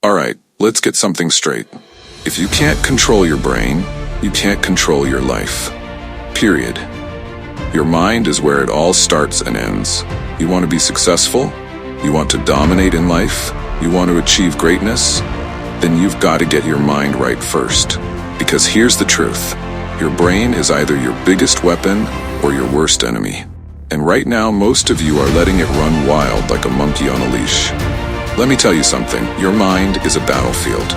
Alright, let's get something straight. If you can't control your brain, you can't control your life. Period. Your mind is where it all starts and ends. You want to be successful? You want to dominate in life? You want to achieve greatness? Then you've got to get your mind right first. Because here's the truth. Your brain is either your biggest weapon or your worst enemy. And right now, most of you are letting it run wild like a monkey on a leash. Let me tell you something. Your mind is a battlefield.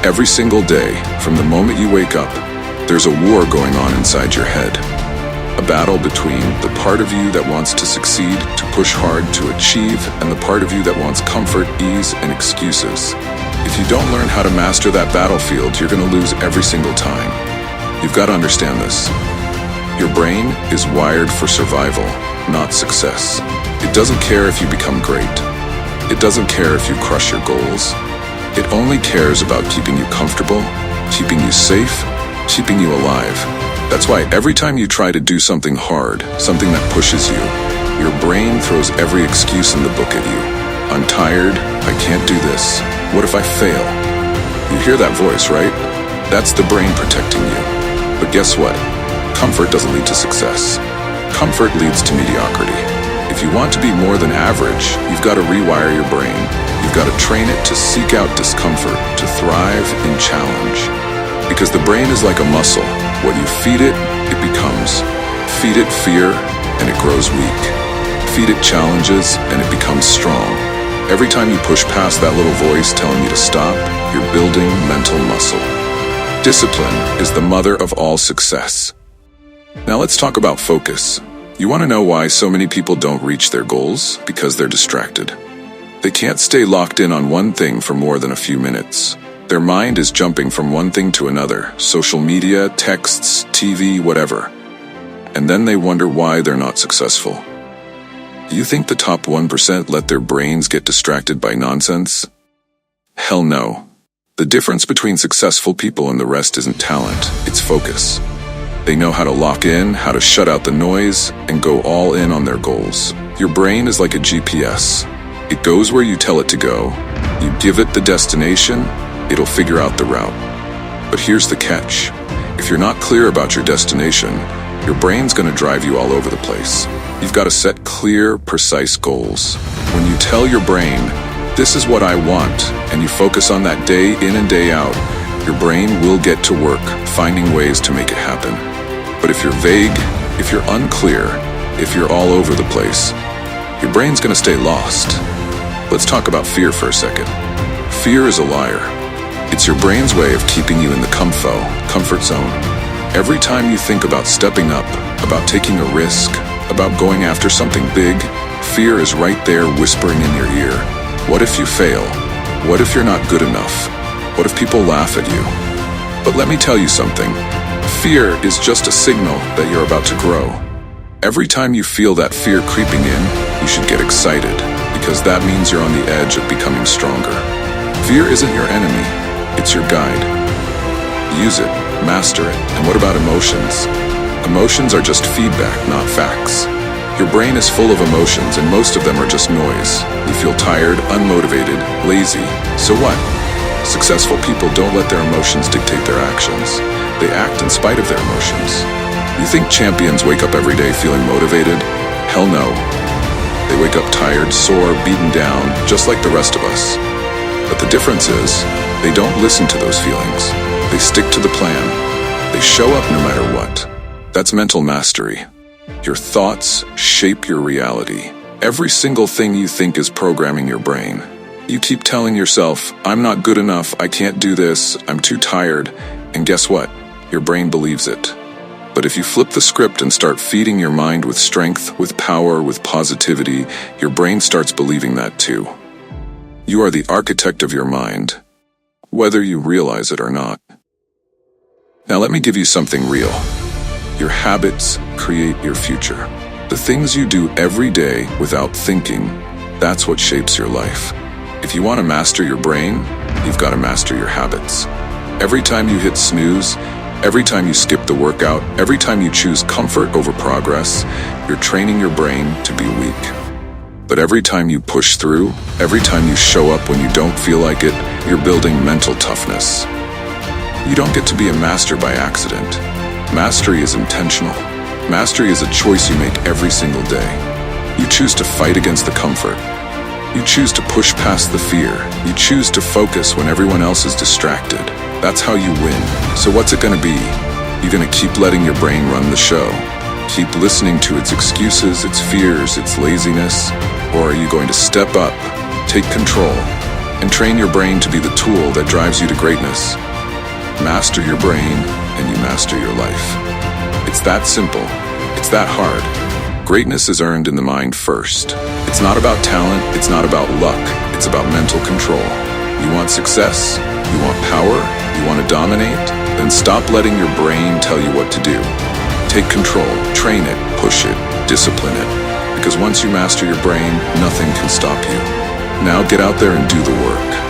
Every single day, from the moment you wake up, there's a war going on inside your head. A battle between the part of you that wants to succeed, to push hard, to achieve, and the part of you that wants comfort, ease, and excuses. If you don't learn how to master that battlefield, you're going to lose every single time. You've got to understand this. Your brain is wired for survival, not success. It doesn't care if you become great. It doesn't care if you crush your goals. It only cares about keeping you comfortable, keeping you safe, keeping you alive. That's why every time you try to do something hard, something that pushes you, your brain throws every excuse in the book at you. I'm tired, I can't do this. What if I fail? You hear that voice, right? That's the brain protecting you. But guess what? Comfort doesn't lead to success. Comfort leads to mediocrity. If you want to be more than average, you've got to rewire your brain. You've got to train it to seek out discomfort, to thrive in challenge. Because the brain is like a muscle. What you feed it, it becomes. Feed it fear, and it grows weak. Feed it challenges, and it becomes strong. Every time you push past that little voice telling you to stop, you're building mental muscle. Discipline is the mother of all success. Now let's talk about focus. You want to know why so many people don't reach their goals? Because they're distracted. They can't stay locked in on one thing for more than a few minutes. Their mind is jumping from one thing to another, social media, texts, TV, whatever. And then they wonder why they're not successful. Do you think the top 1% let their brains get distracted by nonsense? Hell no. The difference between successful people and the rest isn't talent, it's focus. They know how to lock in, how to shut out the noise, and go all in on their goals. Your brain is like a GPS. It goes where you tell it to go. You give it the destination, it'll figure out the route. But here's the catch. If you're not clear about your destination, your brain's gonna drive you all over the place. You've got to set clear, precise goals. When you tell your brain, this is what I want, and you focus on that day in and day out, your brain will get to work finding ways to make it happen. But if you're vague, if you're unclear, if you're all over the place, your brain's gonna stay lost. Let's talk about fear for a second. Fear is a liar. It's your brain's way of keeping you in the comfort zone. Every time you think about stepping up, about taking a risk, about going after something big, fear is right there whispering in your ear. What if you fail? What if you're not good enough? What if people laugh at you? But let me tell you something. Fear is just a signal that you're about to grow. Every time you feel that fear creeping in, you should get excited, because that means you're on the edge of becoming stronger. Fear isn't your enemy, it's your guide. Use it, master it, and what about emotions? Emotions are just feedback, not facts. Your brain is full of emotions, and most of them are just noise. You feel tired, unmotivated, lazy. So what? Successful people don't let their emotions dictate their actions. They act in spite of their emotions. You think champions wake up every day feeling motivated? Hell no. They wake up tired, sore, beaten down, just like the rest of us. But the difference is, they don't listen to those feelings. They stick to the plan. They show up no matter what. That's mental mastery. Your thoughts shape your reality. Every single thing you think is programming your brain. You keep telling yourself, I'm not good enough, I can't do this, I'm too tired, and guess what? Your brain believes it. But if you flip the script and start feeding your mind with strength, with power, with positivity, your brain starts believing that too. You are the architect of your mind, whether you realize it or not. Now let me give you something real. Your habits create your future. The things you do every day without thinking, that's what shapes your life. If you want to master your brain, you've got to master your habits. Every time you hit snooze, every time you skip the workout, every time you choose comfort over progress, you're training your brain to be weak. But every time you push through, every time you show up when you don't feel like it, you're building mental toughness. You don't get to be a master by accident. Mastery is intentional. Mastery is a choice you make every single day. You choose to fight against the comfort. You choose to push past the fear. You choose to focus when everyone else is distracted. That's how you win. So what's it gonna be? You gonna keep letting your brain run the show? Keep listening to its excuses, its fears, its laziness? Or are you going to step up, take control, and train your brain to be the tool that drives you to greatness? Master your brain, and you master your life. It's that simple. It's that hard. Greatness is earned in the mind first. It's not about talent, it's not about luck, it's about mental control. You want success? You want power? You want to dominate? Then stop letting your brain tell you what to do. Take control, train it, push it, discipline it. Because once you master your brain, nothing can stop you. Now get out there and do the work.